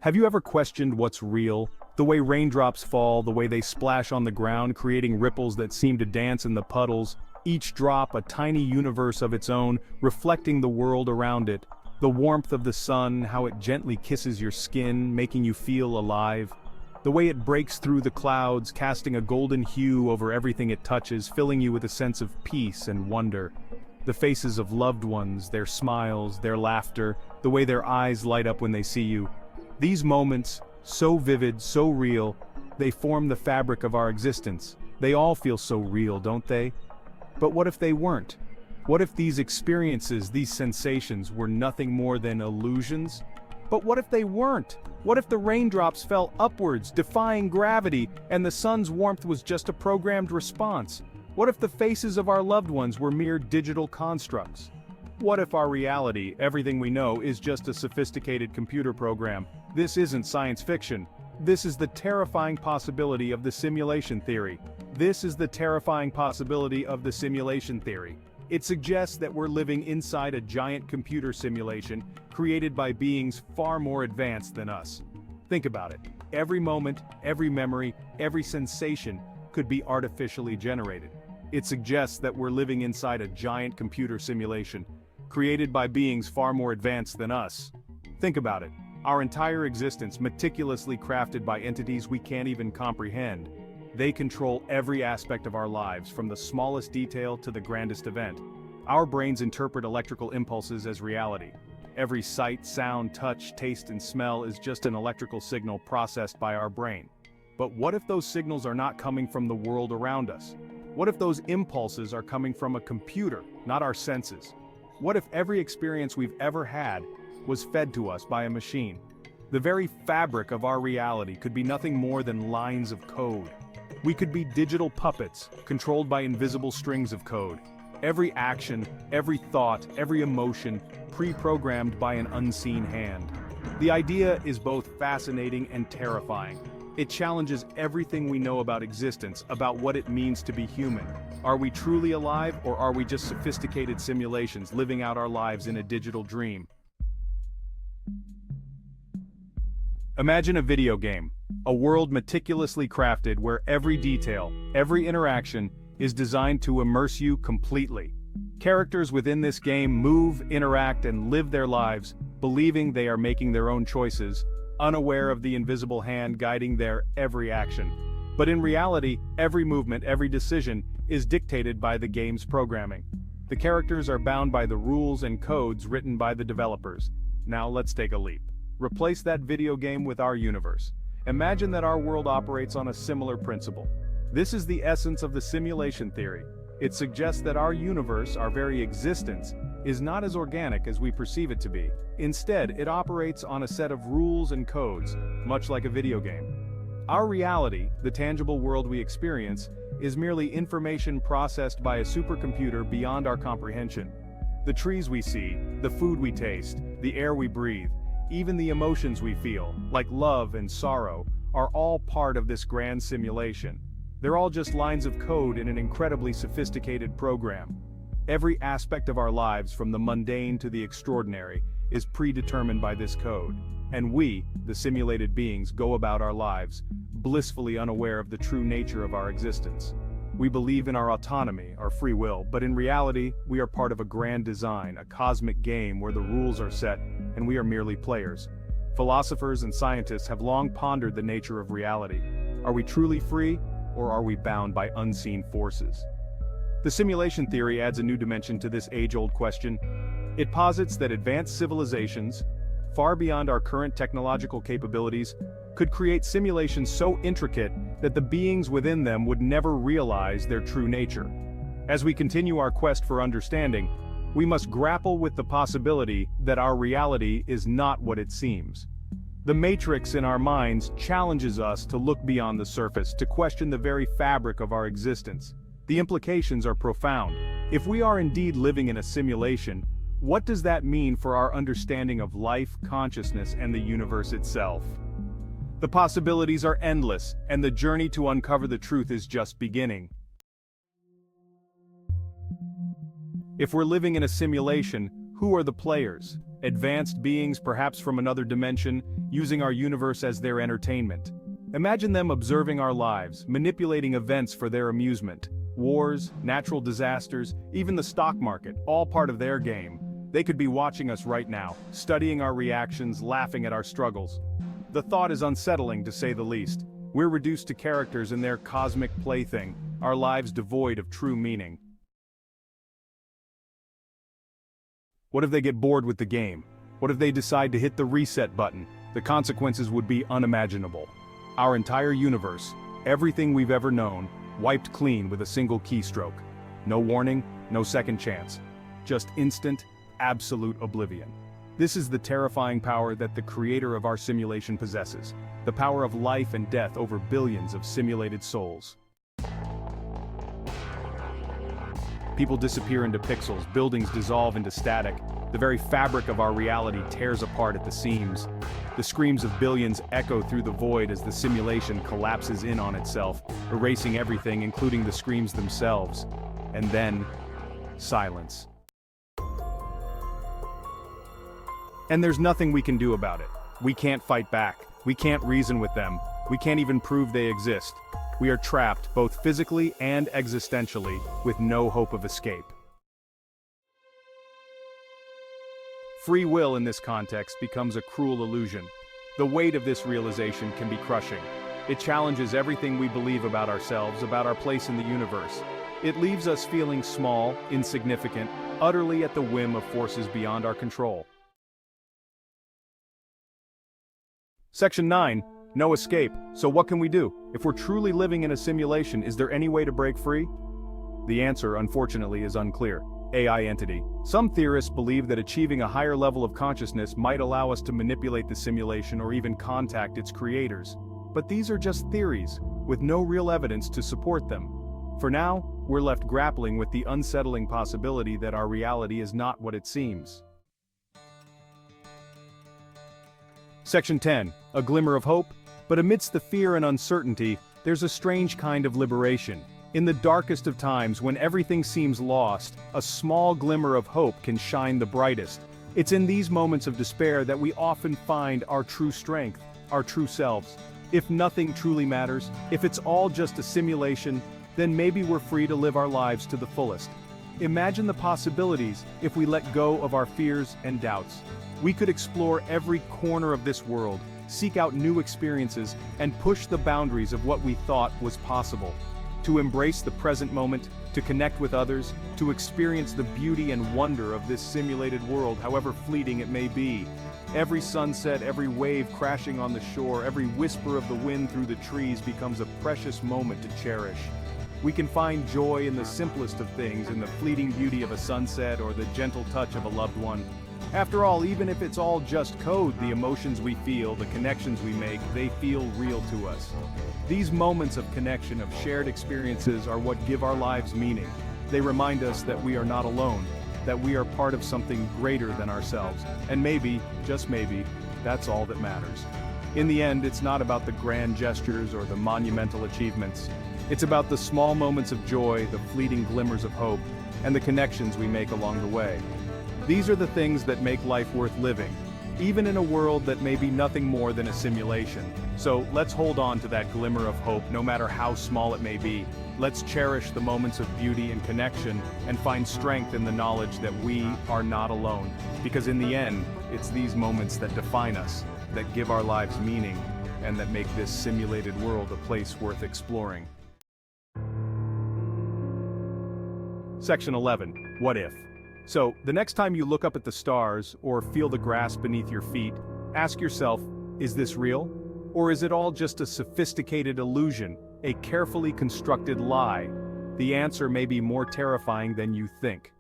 Have you ever questioned what's real? The way raindrops fall, the way they splash on the ground, creating ripples that seem to dance in the puddles, each drop a tiny universe of its own, reflecting the world around it. The warmth of the sun, how it gently kisses your skin, making you feel alive. The way it breaks through the clouds, casting a golden hue over everything it touches, filling you with a sense of peace and wonder. The faces of loved ones, their smiles, their laughter, the way their eyes light up when they see you. These moments, so vivid, so real, they form the fabric of our existence. They all feel so real, don't they? But what if they weren't? What if these experiences, these sensations, were nothing more than illusions? But what if they weren't? What if the raindrops fell upwards, defying gravity, and the sun's warmth was just a programmed response? What if the faces of our loved ones were mere digital constructs? What if our reality, everything we know, is just a sophisticated computer program? This isn't science fiction. This is the terrifying possibility of the simulation theory. This is the terrifying possibility of the simulation theory. It suggests that we're living inside a giant computer simulation created by beings far more advanced than us. Think about it. Every moment, every memory, every sensation could be artificially generated. It suggests that we're living inside a giant computer simulation created by beings far more advanced than us. Think about it. Our entire existence meticulously crafted by entities we can't even comprehend. They control every aspect of our lives, from the smallest detail to the grandest event. Our brains interpret electrical impulses as reality. Every sight, sound, touch, taste, and smell is just an electrical signal processed by our brain. But what if those signals are not coming from the world around us? What if those impulses are coming from a computer, not our senses? What if every experience we've ever had was fed to us by a machine? The very fabric of our reality could be nothing more than lines of code. We could be digital puppets, controlled by invisible strings of code. Every action, every thought, every emotion, pre-programmed by an unseen hand. The idea is both fascinating and terrifying. It challenges everything we know about existence, about what it means to be human. Are we truly alive, or are we just sophisticated simulations living out our lives in a digital dream? Imagine a video game, a world meticulously crafted where every detail, every interaction, is designed to immerse you completely. Characters within this game move, interact, and live their lives, believing they are making their own choices, unaware of the invisible hand guiding their every action. But in reality, every movement, every decision, is dictated by the game's programming. The characters are bound by the rules and codes written by the developers. Now let's take a leap. Replace that video game with our universe. Imagine that our world operates on a similar principle. This is the essence of the simulation theory. It suggests that our universe, our very existence, is not as organic as we perceive it to be. Instead, it operates on a set of rules and codes, much like a video game. Our reality, the tangible world we experience, is merely information processed by a supercomputer beyond our comprehension. The trees we see, the food we taste, the air we breathe, even the emotions we feel, like love and sorrow, are all part of this grand simulation. They're all just lines of code in an incredibly sophisticated program. Every aspect of our lives, from the mundane to the extraordinary, is predetermined by this code. And we, the simulated beings, go about our lives, blissfully unaware of the true nature of our existence. We believe in our autonomy, our free will, but in reality, we are part of a grand design, a cosmic game where the rules are set, and we are merely players. Philosophers and scientists have long pondered the nature of reality. Are we truly free, or are we bound by unseen forces? The simulation theory adds a new dimension to this age-old question. It posits that advanced civilizations, far beyond our current technological capabilities, could create simulations so intricate that the beings within them would never realize their true nature. As we continue our quest for understanding, we must grapple with the possibility that our reality is not what it seems. The matrix in our minds challenges us to look beyond the surface, to question the very fabric of our existence. The implications are profound. If we are indeed living in a simulation, what does that mean for our understanding of life, consciousness, and the universe itself? The possibilities are endless, and the journey to uncover the truth is just beginning. If we're living in a simulation, who are the players? advanced beings perhaps from another dimension, using our universe as their entertainment. Imagine them observing our lives, manipulating events for their amusement. Wars, natural disasters, even the stock market, all part of their game. They could be watching us right now, studying our reactions, laughing at our struggles. The thought is unsettling, to say the least. We're reduced to characters in their cosmic plaything, our lives devoid of true meaning. What if they get bored with the game? What if they decide to hit the reset button? The consequences would be unimaginable. Our entire universe, everything we've ever known, wiped clean with a single keystroke. No warning, no second chance. Just instant, absolute oblivion. This is the terrifying power that the creator of our simulation possesses. The power of life and death over billions of simulated souls. People disappear into pixels, buildings dissolve into static. The very fabric of our reality tears apart at the seams. The screams of billions echo through the void as the simulation collapses in on itself, erasing everything, including the screams themselves. And then, silence. And there's nothing we can do about it. We can't fight back. We can't reason with them. We can't even prove they exist. We are trapped, both physically and existentially, with no hope of escape. Free will in this context becomes a cruel illusion. The weight of this realization can be crushing. It challenges everything we believe about ourselves, about our place in the universe. It leaves us feeling small, insignificant, utterly at the whim of forces beyond our control. Section 9. No escape. So what can we do? If we're truly living in a simulation, is there any way to break free? The answer, unfortunately, is unclear. AI entity. Some theorists believe that achieving a higher level of consciousness might allow us to manipulate the simulation or even contact its creators. But these are just theories, with no real evidence to support them. For now, we're left grappling with the unsettling possibility that our reality is not what it seems. Section 10. A glimmer of hope. But amidst the fear and uncertainty, there's a strange kind of liberation. In the darkest of times, when everything seems lost, a small glimmer of hope can shine the brightest. It's in these moments of despair that we often find our true strength, our true selves. If nothing truly matters, if it's all just a simulation, then maybe we're free to live our lives to the fullest. Imagine the possibilities if we let go of our fears and doubts. We could explore every corner of this world, seek out new experiences, and push the boundaries of what we thought was possible. To embrace the present moment, to connect with others, to experience the beauty and wonder of this simulated world, however fleeting it may be. Every sunset, every wave crashing on the shore, every whisper of the wind through the trees becomes a precious moment to cherish. We can find joy in the simplest of things, in the fleeting beauty of a sunset or the gentle touch of a loved one. After all, even if it's all just code, the emotions we feel, the connections we make, they feel real to us. These moments of connection, of shared experiences, are what give our lives meaning. They remind us that we are not alone, that we are part of something greater than ourselves. And maybe, just maybe, that's all that matters. In the end, it's not about the grand gestures or the monumental achievements. It's about the small moments of joy, the fleeting glimmers of hope, and the connections we make along the way. These are the things that make life worth living, even in a world that may be nothing more than a simulation. So let's hold on to that glimmer of hope, no matter how small it may be. Let's cherish the moments of beauty and connection, and find strength in the knowledge that we are not alone. Because in the end, it's these moments that define us, that give our lives meaning, and that make this simulated world a place worth exploring. Section 11. What if? So, the next time you look up at the stars, or feel the grass beneath your feet, ask yourself, is this real? Or is it all just a sophisticated illusion, a carefully constructed lie? The answer may be more terrifying than you think.